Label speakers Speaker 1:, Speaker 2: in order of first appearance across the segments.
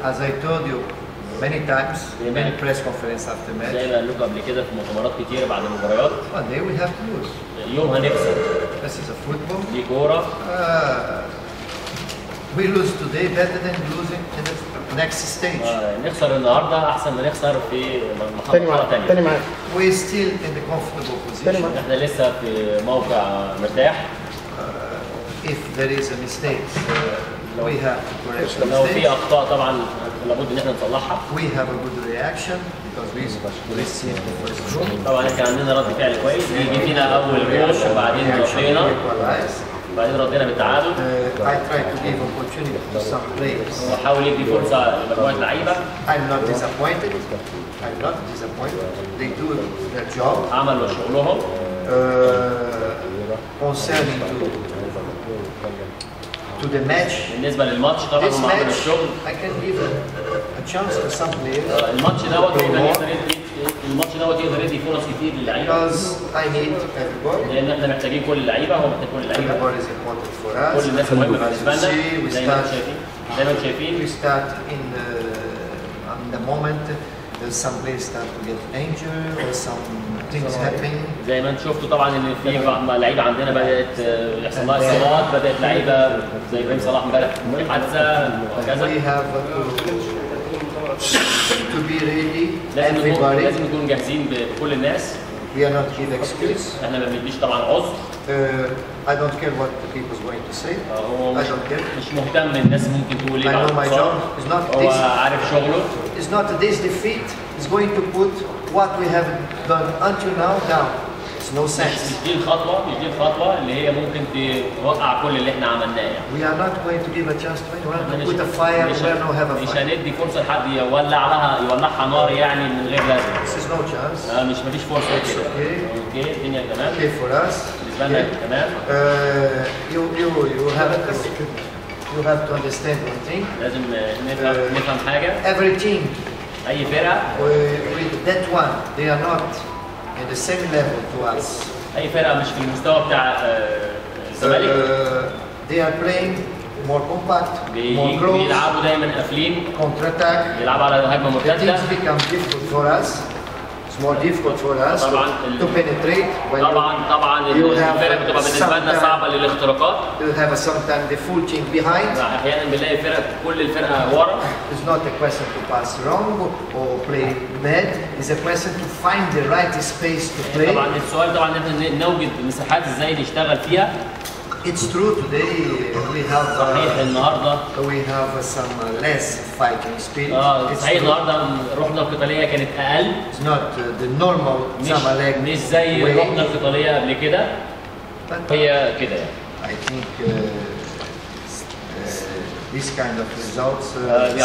Speaker 1: As I told you many times, in many press conference after match.
Speaker 2: زي ما قال لكم قبل كده في مؤتمرات كتير بعد المباريات.
Speaker 1: One day we have to lose.
Speaker 2: يوم هنكسب.
Speaker 1: This is a football.
Speaker 2: دي كورة.
Speaker 1: We lose today better than losing in the next stage.
Speaker 2: نخسر النهارده أحسن ما نخسر في مرحلة ثانية.
Speaker 3: تاني معاك.
Speaker 1: We're still in the comfortable position.
Speaker 2: احنا لسه في موقع مرتاح.
Speaker 1: If there is a mistake, we have to correct the
Speaker 2: لو في
Speaker 1: mistake.
Speaker 2: أخطاء طبعا لابد إن احنا نصلحها.
Speaker 1: We have a good reaction because we received the first goal.
Speaker 2: طبعا كان عندنا رد فعل كويس، يجي فينا أول جول وبعدين ردينا. بعدين ردينا بالتعادل.
Speaker 1: I try to give opportunity to some players.
Speaker 2: وحاول يدي فرصة لمجموعة لعيبة.
Speaker 1: I'm not disappointed. I'm not disappointed. They do their job.
Speaker 2: عملوا شغلهم.
Speaker 1: Concerning to the match.
Speaker 2: بالنسبة للماتش طبعا هم عملوا الشغل.
Speaker 1: I can give a chance to some players.
Speaker 2: الماتش دوت يقدر يدي فرص كتير للعيبة.
Speaker 1: Because I need everybody.
Speaker 2: لأن احنا محتاجين كل اللعيبة، هو محتاج كل اللعيبة.
Speaker 1: Everybody is important for us.
Speaker 2: كل الناس مهمة بالنسبة لنا.
Speaker 1: We
Speaker 2: زي ما انتم شايفين.
Speaker 1: We start in the moment some players start to get injured or some things happen.
Speaker 2: زي ما انتم شفتوا طبعا ان في لعيبه عندنا بدات يحصل لها اصابات، بدات لعيبه زي ابراهيم صلاح امبارح في حادثه وهكذا.
Speaker 1: We have to be ready.
Speaker 2: لازم نكون جاهزين بكل الناس.
Speaker 1: We are not give excuse.
Speaker 2: احنا ما بنديش طبعا عذر.
Speaker 1: I don't care what the people is going to say.
Speaker 2: هو
Speaker 1: I don't care.
Speaker 2: مش مهتم الناس ممكن تقول ايه.
Speaker 1: I know my job. It's not
Speaker 2: هو
Speaker 1: this.
Speaker 2: عارف شغله.
Speaker 1: It's not this defeat is going to put what we have done until now down. It's no sense.
Speaker 2: مش دي الخطوه اللي هي ممكن توقع كل اللي احنا عملناه يعني.
Speaker 1: We are not going to give a chance to anyone to put a fire where no have a
Speaker 2: مش
Speaker 1: fire.
Speaker 2: هندي فرصه لحد يولعها نار يعني من غير لازم.
Speaker 1: This is no chance.
Speaker 2: مفيش فرصه كده. اوكي الدنيا تمام.
Speaker 1: Okay for us.
Speaker 2: بالنسبه لنا تمام.
Speaker 1: You have to understand one thing.
Speaker 2: لازم نفهم حاجه.
Speaker 1: Every team.
Speaker 2: اي فرقه.
Speaker 1: With that one, they are not in the same level to us.
Speaker 2: اي فرقه مش في المستوى بتاع الزمالك.
Speaker 1: They are playing more compact, more close.
Speaker 2: بيلعبوا دايما قافلين.
Speaker 1: Counter attack.
Speaker 2: بيلعبوا على هجمه مرتده.
Speaker 1: Things become difficult for us. It's more difficult for us to penetrate.
Speaker 2: طبعا الفرقه بتبقى بالنسبه لنا صعبه للاختراقات.
Speaker 1: You have sometimes the full team behind.
Speaker 2: احيانا بنلاقي كل الفرقه ورا.
Speaker 1: It's not a question to pass wrong or play bad. It's a question to find the right space to play.
Speaker 2: طبعا السؤال طبعا ان احنا نوجد مساحات ازاي نشتغل فيها.
Speaker 1: It's true today we have
Speaker 2: صحيح النهارده
Speaker 1: we have some less fighting spirit.
Speaker 2: صحيح النهارده روحنا القتاليه كانت اقل.
Speaker 1: It's not the normal Zamalek.
Speaker 2: مش زي روحنا القتاليه قبل كده. هي كده يعني.
Speaker 1: I think this kind of results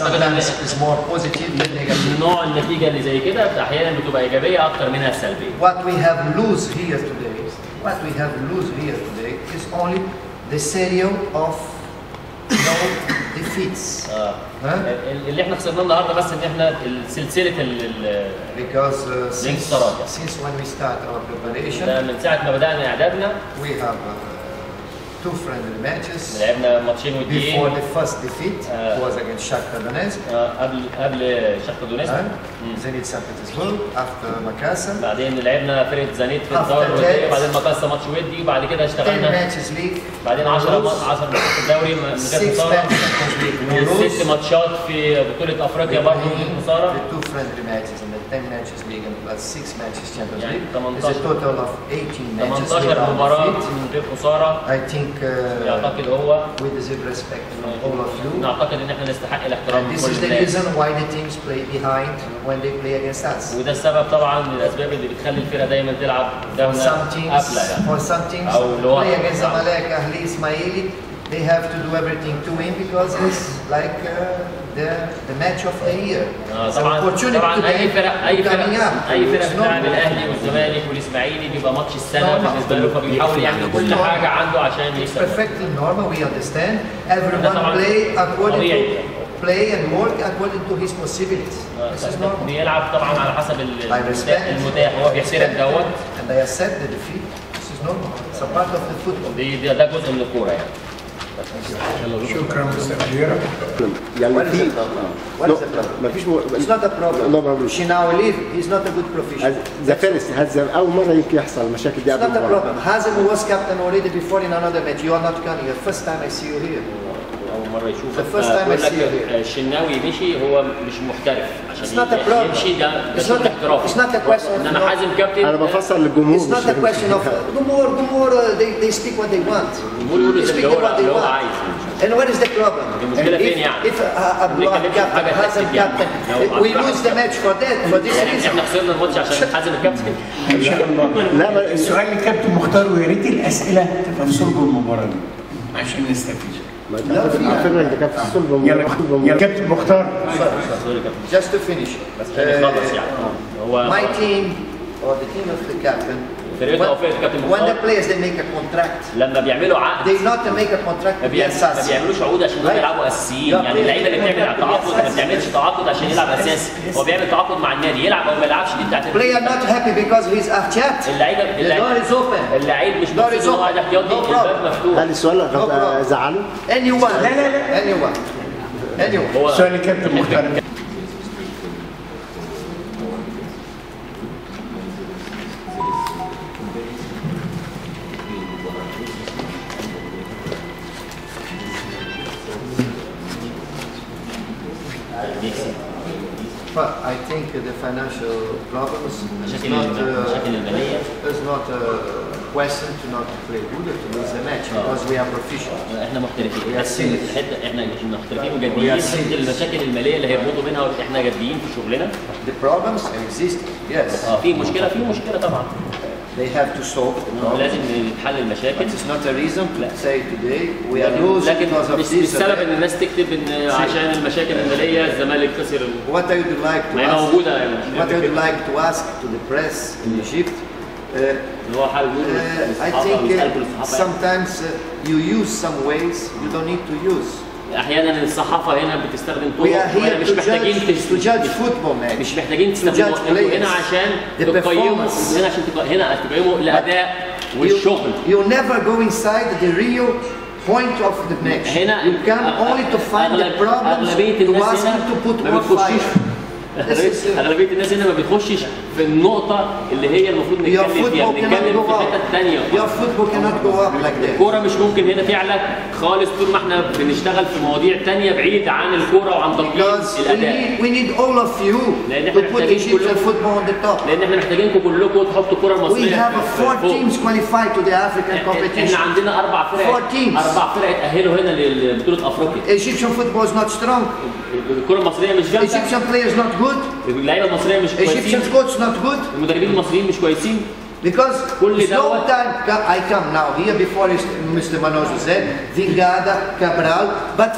Speaker 2: sometimes
Speaker 1: is more positive than negative.
Speaker 2: نوع النتيجه اللي زي كده احيانا بتبقى ايجابيه اكتر منها سلبيه.
Speaker 1: What we have lose here today is only the series of no defeats.
Speaker 2: اللي احنا خسرناه النهارده بس ان احنا سلسله
Speaker 1: because
Speaker 2: الانتصارات.
Speaker 1: since when we start our preparation.
Speaker 2: من ساعه ما بدانا اعدادنا.
Speaker 1: We have two friendly matches.
Speaker 2: لعبنا ماتشين وديين.
Speaker 1: Before the first defeat was against Shakhtar Donetsk.
Speaker 2: قبل شاختار دونيتسك.
Speaker 1: Zenit St. Petersburg after Makassa.
Speaker 2: بعدين لعبنا فرقه زانيت في الدوري الودي، بعدين مكاسا ماتش ودي، وبعد كده اشتغلنا
Speaker 1: 10 matches league.
Speaker 2: بعدين 10 ماتشات في الدوري من غير خساره. 6 ماتشات في بطوله افريقيا برضه من خساره.
Speaker 1: The two friendly matches and the 10 matches league and plus 6 matches Champions
Speaker 2: يعني
Speaker 1: League. It's a total of 18 matches.
Speaker 2: 18 مباراه من غير خساره.
Speaker 1: I think
Speaker 2: يعتقد هو
Speaker 1: we deserve respect from all of you.
Speaker 2: نعتقد ان احنا نستحق الاحترام من
Speaker 1: This
Speaker 2: كل
Speaker 1: is the
Speaker 2: الناس.
Speaker 1: reason why the teams play behind when they play against us.
Speaker 2: وده السبب طبعا من الاسباب اللي بتخلي الفرقه دايما تلعب
Speaker 1: For
Speaker 2: قدامنا
Speaker 1: some teams,
Speaker 2: قافله يعني.
Speaker 1: for some teams play against Zamalek, Ahli, Ismaili, they have to do everything to win because it's like the match of the year.
Speaker 2: طبعا اي فرقه بتلعب الاهلي والزمالك والاسماعيلي بيبقى ماتش السنه بالنسبه له، فبيحاول يعمل كل حاجه عنده عشان يكسب.
Speaker 1: Perfectly normal, we understand. Everyone play and work according to his possibilities. This is normal.
Speaker 2: بيلعب طبعا على حسب المتاح، هو بيحترم دوت.
Speaker 1: And I accept the defeat. This is normal. It's a part of the football.
Speaker 2: ده جزء من الكوره يعني.
Speaker 3: شكرا مستر فييرا.
Speaker 1: يعني What is the problem? What is the problem?
Speaker 4: مفيش
Speaker 1: It's not a problem.
Speaker 4: No problem.
Speaker 1: She now leave. He's not a good professional.
Speaker 4: ذا فيرست هذا أول مرة يمكن يحصل المشاكل دي
Speaker 1: It's
Speaker 4: قبل
Speaker 1: not a
Speaker 4: المباراة.
Speaker 1: problem. Hazem was captain already before in another match. You are not coming. The first time I see you here.
Speaker 2: اول مره يشوفك.
Speaker 1: The first time I
Speaker 2: بقول
Speaker 1: see you
Speaker 2: لك
Speaker 1: here.
Speaker 2: الشناوي مشي هو مش محترف
Speaker 1: It's
Speaker 2: عشان
Speaker 1: not a problem.
Speaker 2: يمشي ده
Speaker 1: It's not a-
Speaker 2: احتراف.
Speaker 1: it's not a question of
Speaker 2: انما
Speaker 1: no-
Speaker 2: حازم كابتن
Speaker 4: أنا بفسر للجمهور.
Speaker 1: It's not a question of Gumur. They speak what they want.
Speaker 2: الجمهور يقول
Speaker 1: They speak
Speaker 2: اللي
Speaker 1: what they
Speaker 2: هو
Speaker 1: want.
Speaker 2: عايز.
Speaker 1: And what is the problem?
Speaker 2: المشكلة فين يعني؟
Speaker 1: If a block
Speaker 2: نتكلمش في حاجة
Speaker 1: captain, Hazem
Speaker 2: تكتيك يعني.
Speaker 1: captain, we lose the match for that, for this
Speaker 2: يعني
Speaker 1: reason.
Speaker 2: احنا خسرنا الماتش عشان حازم الكابتن.
Speaker 3: ان شاء الله.
Speaker 4: لا ما
Speaker 3: السؤال للكابتن مختار، ويا ريت الاسئله تبقى في صلب المباراه دي عشان نستفيد.
Speaker 4: على فكرة أنت كان في الصلب
Speaker 3: يلا كابتن مختار.
Speaker 2: سوري كابتن.
Speaker 1: Just to finish.
Speaker 2: بس عشان يخلص يعني. هو
Speaker 1: My team or the team of the captain,
Speaker 2: فرقته او فرقه كابتن
Speaker 1: when the
Speaker 2: مختار
Speaker 1: players they make a contract,
Speaker 2: لما بيعملوا عقد
Speaker 1: they not make a contract
Speaker 2: ما
Speaker 1: to be assassin.
Speaker 2: بيعملوش عقود عشان هم يلعبوا اساسيين، يعني اللعيبه اللي بتعمل تعاقد ما بتعملش تعاقد عشان يلعب اساسي، هو بيعمل تعاقد مع النادي يلعب او ما يلعبش، دي بتاعت
Speaker 1: Player not happy because he's upset. The door is open.
Speaker 2: اللعيب مش
Speaker 1: Door
Speaker 2: مبسوط
Speaker 1: is
Speaker 2: ان هو قاعد
Speaker 1: open.
Speaker 2: احتياطي،
Speaker 1: No
Speaker 2: الباب
Speaker 1: problem.
Speaker 2: مفتوح.
Speaker 4: هل السؤال
Speaker 1: problem.
Speaker 4: زعله؟
Speaker 1: Anyone.
Speaker 3: لا.
Speaker 1: Anyone.
Speaker 2: هو
Speaker 3: السؤال للكابتن مختار.
Speaker 1: But I think the financial problems is
Speaker 2: المشاكل الماليه
Speaker 1: not a question to not play good or to lose the match because we are professional.
Speaker 2: احنا محترفين،
Speaker 1: We are
Speaker 2: بس
Speaker 1: serious.
Speaker 2: الحته احنا محترفين
Speaker 1: We
Speaker 2: وجادين،
Speaker 1: are serious.
Speaker 2: المشاكل الماليه اللي هيربطوا منها احنا جادين في شغلنا.
Speaker 1: The problems exist, yes.
Speaker 2: في مشكله طبعا.
Speaker 1: They have to solve the problem.
Speaker 2: لازم نحل المشاكل.
Speaker 1: But it's not a reason to say today we are losing
Speaker 2: لكن
Speaker 1: because of
Speaker 2: مش
Speaker 1: this.
Speaker 2: السبب ان الناس تكتب ان عشان المشاكل الماليه الزمالك خسر.
Speaker 1: What I would like to
Speaker 2: ما هي
Speaker 1: ask,
Speaker 2: موجوده يعني.
Speaker 1: what I would like to ask to the press in Egypt,
Speaker 2: اللي هو حابب يقول
Speaker 1: I
Speaker 2: للصحافه
Speaker 1: think
Speaker 2: ويسال كل الصحافه.
Speaker 1: sometimes you use some ways you don't need to use.
Speaker 2: احيانا الصحافه هنا بتستخدم
Speaker 1: We are
Speaker 2: طرق
Speaker 1: here
Speaker 2: مش
Speaker 1: to
Speaker 2: محتاجين
Speaker 1: judge football match.
Speaker 2: مش محتاجين
Speaker 1: To
Speaker 2: تستخدموا
Speaker 1: judge
Speaker 2: انتوا
Speaker 1: players.
Speaker 2: هنا عشان
Speaker 1: The
Speaker 2: تقيموا،
Speaker 1: performance.
Speaker 2: هنا عشان هنا تقيموا الاداء والشغل.
Speaker 1: You never go inside the real point of the match.
Speaker 2: هنا
Speaker 1: You come only to find the problems
Speaker 2: اغلبيه
Speaker 1: to
Speaker 2: الناس
Speaker 1: ask
Speaker 2: هنا
Speaker 1: you to put
Speaker 2: ما
Speaker 1: more
Speaker 2: بتخشش
Speaker 1: fire.
Speaker 2: اغلبيه الناس هنا ما بتخشش في النقطه اللي هي المفروض
Speaker 1: Your
Speaker 2: نتكلم فيها،
Speaker 1: football cannot
Speaker 2: بنتكلم
Speaker 1: go
Speaker 2: في الحته
Speaker 1: up.
Speaker 2: الثانيه.
Speaker 1: Your football cannot go up like that.
Speaker 2: الكوره مش ممكن هنا تعلى خالص طول ما احنا بنشتغل في مواضيع ثانيه بعيد عن الكوره وعن تقييم
Speaker 1: Because
Speaker 2: الاداء.
Speaker 1: we need all of you
Speaker 2: لأن
Speaker 1: to
Speaker 2: احنا
Speaker 1: put
Speaker 2: محتاجين
Speaker 1: Egyptian
Speaker 2: كلكم-
Speaker 1: football on the top.
Speaker 2: لان احنا محتاجينكم كلكم تحطوا الكره
Speaker 1: We
Speaker 2: المصريه
Speaker 1: have
Speaker 2: في
Speaker 1: 4
Speaker 2: فوق.
Speaker 1: teams qualified to the African
Speaker 2: احنا
Speaker 1: competition.
Speaker 2: عندنا 4 فرق
Speaker 1: 4 teams.
Speaker 2: 4 فرق اتاهلوا هنا لبطوله افريقيا.
Speaker 1: Egyptian football is not strong.
Speaker 2: الكره المصريه مش جامده،
Speaker 1: Egyptian players not good.
Speaker 2: اللعيبه المصريه مش كويسين،
Speaker 1: Egyptian coach not good.
Speaker 2: المدربين المصريين مش كويسين.
Speaker 1: Because
Speaker 2: كل
Speaker 1: it's no
Speaker 2: دوت-
Speaker 1: time. I come now here before Mr. Manoj said Vingada, Cabral, but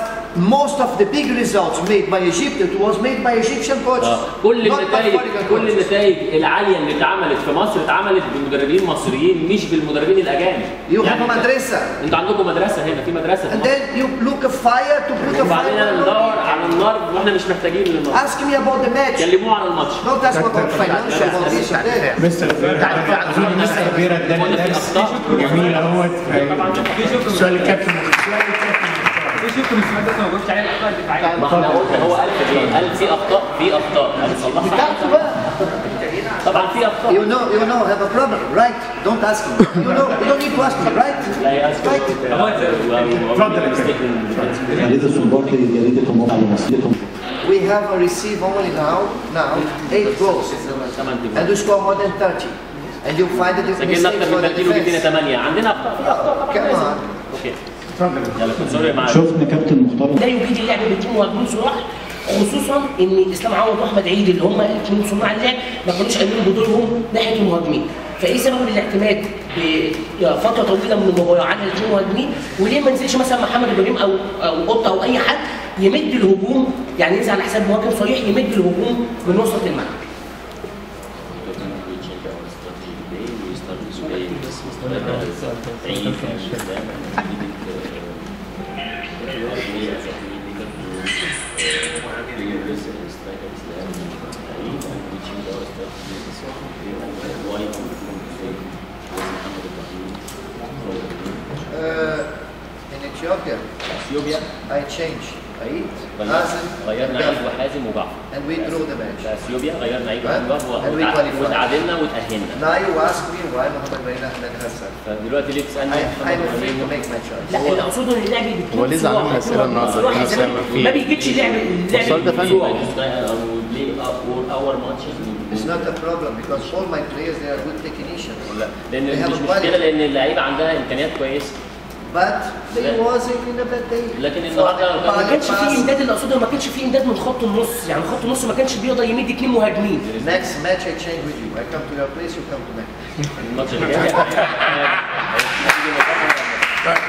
Speaker 1: most of the big results made by Egypt it was made by Egyptian coaches.
Speaker 2: كل
Speaker 1: not by
Speaker 2: النتائج
Speaker 1: foreign
Speaker 2: كل
Speaker 1: coaches.
Speaker 2: النتائج العاليه اللي اتعملت في مصر اتعملت بمدربين مصريين مش بالمدربين الاجانب.
Speaker 1: You have a madrasa,
Speaker 2: انتوا عندكم مدرسه هنا، في مدرسه في
Speaker 1: and
Speaker 2: مصر.
Speaker 1: then you look a fire to put a
Speaker 2: وبعدين
Speaker 1: fire.
Speaker 2: ندور على النار واحنا مش محتاجين للنار.
Speaker 1: Ask me about the match.
Speaker 2: كلموه عن الماتش.
Speaker 1: Don't ask about financial about this or that.
Speaker 3: مستر فييرا اظن مستر فييرا ادانا درس جميل اهوت. السؤال للكابتن مختار.
Speaker 5: شفتوا الاستعداد ما جاوبتش عليه الاخطاء الدفاعيه.
Speaker 2: ما احنا قلنا هو قال في ايه؟ قال في اخطاء هنصلحها. طبعا في اخطاء.
Speaker 1: You know have a problem, right? Don't ask me. You don't need to ask me, right?
Speaker 2: لا يأسف.
Speaker 6: جريدة السبورت جريدة الموقع المصرية.
Speaker 1: We have received only now 8 goals, and we score more than 30. And you find it a
Speaker 2: سجلنا
Speaker 1: mistake
Speaker 2: اكتر
Speaker 1: for
Speaker 2: من
Speaker 1: the
Speaker 2: 30 وجبنا
Speaker 1: defense.
Speaker 2: 8. عندنا اخطاء، في اخطاء طبعا.
Speaker 1: Come on.
Speaker 2: اوكي. يلا كنت سوري مع
Speaker 6: شفنا كابتن مختار
Speaker 7: لا يجيد اللعب باتنين مهاجمين صراح، خصوصا ان اسلام عوض واحمد عيد اللي هم الاثنين صناع اللعب ما كانوش قايمين بدورهم ناحيه المهاجمين، فايه سبب الاعتماد بفتره طويله من المباراه على الاثنين مهاجمين؟ وليه ما نزلش مثلا محمد ابراهيم او قطه او اي حد يمد الهجوم، يعني ينزل على حساب مهاجم صريح يمد الهجوم من وسط الملعب؟
Speaker 1: In Ethiopia,
Speaker 2: اثيوبيا
Speaker 1: I changed Aid, Hazem,
Speaker 2: غيرنا
Speaker 1: and
Speaker 2: عيد
Speaker 1: Gafur.
Speaker 2: وحازم وجعفر.
Speaker 1: And we drew the match.
Speaker 2: اثيوبيا غيرنا عيد
Speaker 1: Right?
Speaker 2: وجعفر
Speaker 1: And we qualified.
Speaker 2: وتعادلنا وتأهلنا.
Speaker 1: Now you ask me why Mohamed Reina Ahmed Hassan.
Speaker 2: فدلوقتي ليه تسألني
Speaker 1: I'm free to make my choice.
Speaker 7: لا اللي اقصده ان اللعب بيكون
Speaker 3: هو ليه زعلان من الأسئلة النهاردة؟ كان سامع فيه.
Speaker 7: ما بيجيبش اللعب
Speaker 3: السؤال ده فني.
Speaker 1: It's not a problem because all my players they are good technicians.
Speaker 2: لا لان
Speaker 1: They have
Speaker 2: مش
Speaker 1: a
Speaker 2: مشكله
Speaker 1: quality.
Speaker 2: لان اللعيبه عندها امكانيات كويسه
Speaker 1: But they wasn't in a bad day.
Speaker 2: لكن النهارده
Speaker 7: ما كانش فيه امداد، اللي اقصده ما كانش فيه امداد من خط النص، يعني خط النص ما كانش بيقدر يمد اثنين مهاجمين.
Speaker 1: Next match I change with you. I come to your place, you come to me.
Speaker 2: الماتش اللي جاي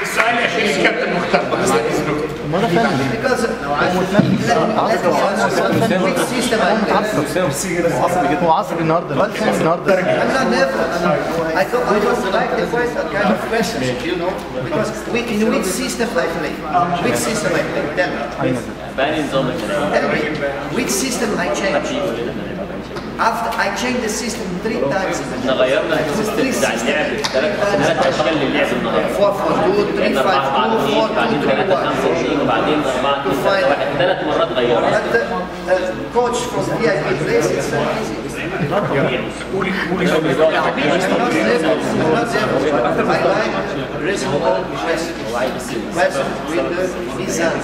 Speaker 3: السؤال الأخير الكابتن مختار بعد إذنكم.
Speaker 1: Because let me answer which system I play.
Speaker 3: هو عصبي النهارده النهارده
Speaker 1: I'm not never. I don't like the first kind of questions, you know, because in which system I play. Which system I play? Tell me.
Speaker 2: بقى نظام
Speaker 1: Tell me. Which system I change? After I changed the system 3 times.
Speaker 2: احنا غيرنا السيستم بتاع اللعب ثلاث اشكال للعب النهارده
Speaker 1: 4-4-2, 3-5-2,
Speaker 2: 4-4-2 بعدين 3-5-2 وبعدين 4-2-3-1 ثلاث مرات غيرنا
Speaker 1: But the coach from VIP place is so easy. I'm not there. I like reasonable question with the design.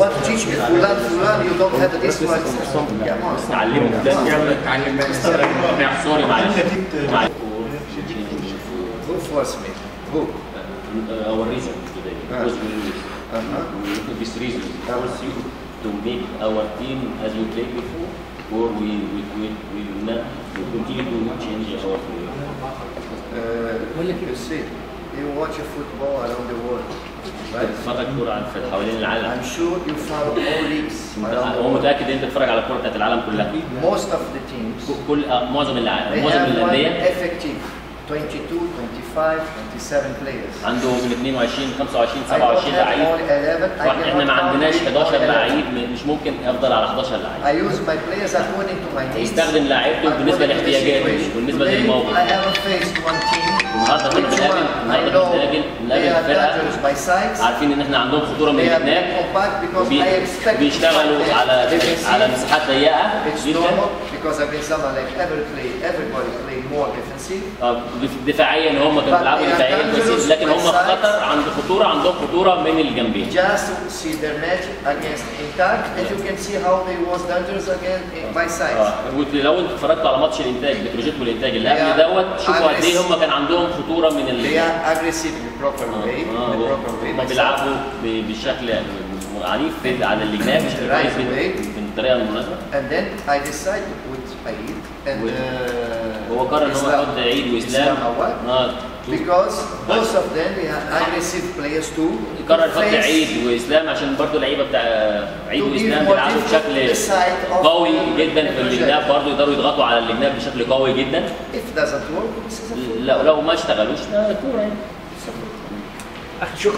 Speaker 1: What to teach me? Fulan, you don't have this one.
Speaker 2: تعلموا سوري معلش
Speaker 1: Who forced me? Who?
Speaker 2: our reason today because we lose. This reason force you to make our team as we played before, or we will not continue to change our play.
Speaker 1: You see, you watch football around the world, right?
Speaker 2: تتفرج كورة في حوالين العالم.
Speaker 1: I'm sure you follow all leagues around the
Speaker 2: هو
Speaker 1: world.
Speaker 2: متأكد ان انت تتفرج على الكورة بتاعت العالم كلها.
Speaker 1: Most of the teams,
Speaker 2: كل معظم
Speaker 1: they
Speaker 2: معظم
Speaker 1: have one
Speaker 2: الأندية
Speaker 1: effective 22, 25, 27 players.
Speaker 2: عنده من 22 25
Speaker 1: I don't
Speaker 2: 27
Speaker 1: have
Speaker 2: لعيب.
Speaker 1: only 11. I
Speaker 2: احنا ما
Speaker 1: cannot
Speaker 2: عندناش
Speaker 1: count
Speaker 2: 11
Speaker 1: 11.
Speaker 2: لعيب مش ممكن افضل على 11 لعيب.
Speaker 1: I use my players according to my needs.
Speaker 2: يستخدم لاعيبته بالنسبة
Speaker 1: according to the
Speaker 2: لاحتياجاته
Speaker 1: situation.
Speaker 2: بالنسبة
Speaker 1: Today,
Speaker 2: للموقف.
Speaker 1: I haven't faced one team.
Speaker 2: النهارده كنا
Speaker 1: Which
Speaker 2: بنقابل
Speaker 1: one? I
Speaker 2: النهارده
Speaker 1: know
Speaker 2: بنقابل
Speaker 1: they are
Speaker 2: فرقة
Speaker 1: dangerous by sides.
Speaker 2: عارفين ان احنا عندهم خطورة من
Speaker 1: They are
Speaker 2: الجناب
Speaker 1: very compact because I expect
Speaker 2: بيشتغلوا على مساحات ضيقة
Speaker 1: It's
Speaker 2: جدا.
Speaker 1: normal because against someone like everybody play more defensive.
Speaker 2: دفاعيا هم كانوا بيلعبوا دفاعيا كويسين لكن هم خطر عندهم خطورة من الجنبين.
Speaker 1: Just see their match against Intact and you can see how they was dangerous again by sides.
Speaker 2: ولو انتوا اتفرجتوا على ماتش الانتاج بتروجيت والانتاج اللي قبل دوت شوفوا قد ايه هم كان عندهم خطورة من
Speaker 1: They are aggressive in the proper way.
Speaker 2: هم بيلعبوا بشكل عنيف على الجناب بشكل كويس بالطريقة المناسبة.
Speaker 1: And then I decide to put Aid and
Speaker 2: هو قرر ان هو يحط عيد واسلام
Speaker 1: because both of them they are aggressive players too.
Speaker 2: قرر يحط عيد واسلام عشان برضه اللعيبه بتاع عيد واسلام بيلعبوا بشكل قوي جدا في الجناب برضه يقدروا يضغطوا على الجناب بشكل قوي جدا.
Speaker 1: If doesn't work, this is a
Speaker 2: لو ما اشتغلوش ده كوره يعني.
Speaker 7: شكرا.